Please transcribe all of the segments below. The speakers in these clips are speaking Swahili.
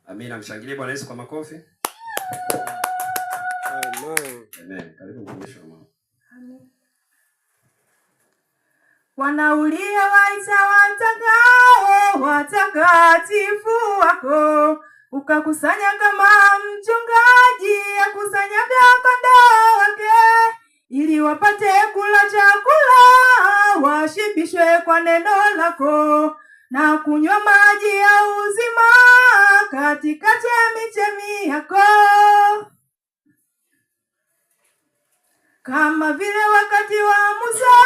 Amina, mshangilie Bwana Yesu kwa makofi. Amen. Amen. Karibu mtumishi wa Mungu. Amen. Wanaulia waita watakao watakatifu wako, ukakusanya kama mchungaji akusanyaga kondoo wake, ili wapate kula chakula, washibishwe kwa neno lako, na kunywa maji ya uzima katika chemichemi yako. Kama vile wakati wa Musa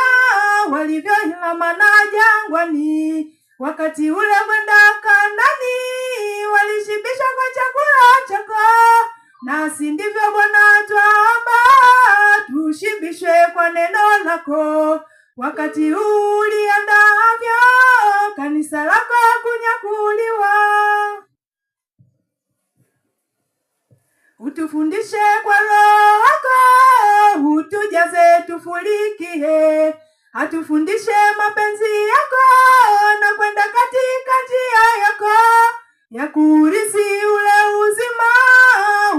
walivyohila mana jangwani, wakati ule kwenda Kanaani walishibishwa kwa chakula chako, nasi ndivyo Bwana twaomba tushibishwe kwa neno lako, wakati huu uliandavyo kanisa lako kunyakuliwa. Utufundishe kwa Roho wako, utujaze tufurikie, atufundishe mapenzi yako na kwenda katika njia yako, ya kuurisi ule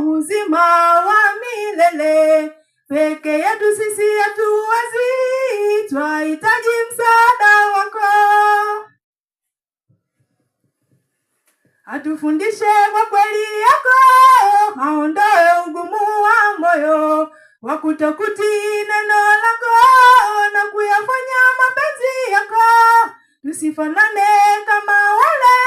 uzima wa milele. Peke yetu sisi hatuwezi, twahitaji msaada wako. Atufundishe kwa kweli yako, aondoe ugumu wa moyo wa kutokutii neno lako na kuyafanya mapenzi yako. Tusifanane kama wale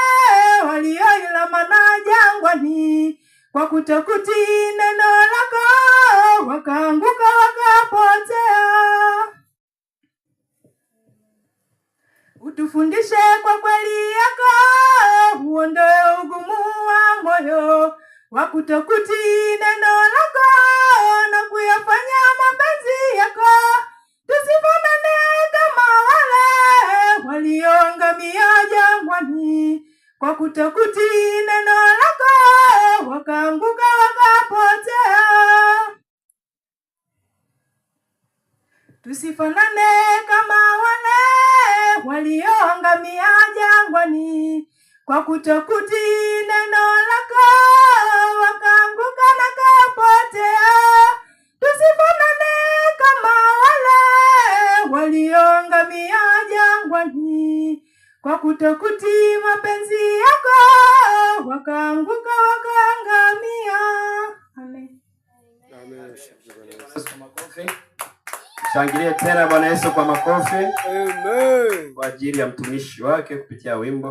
walioila mana jangwani, kwa kutokutii neno lako wakaanguka wakapotea. Utufundishe kwa kweli yako, uondoe ugumu wa moyo wa kutokutii neno lako na kuyafanya mapenzi yako. Tusifanane kama wale walioangamia jangwani, kwa kutokutii neno lako wakaanguka wakapotea. Tusifanane kama wale walioangamia jangwani, kwa kutokutii neno lako wakaanguka na kupotea. Tusifanane kama wale walioangamia jangwani, kwa kutokutii mapenzi yako wakaanguka wakaangamia. Amen. Amen. Shangilie tena Bwana Yesu kwa makofi. Amen. Kwa ajili ya mtumishi wake kupitia wimbo.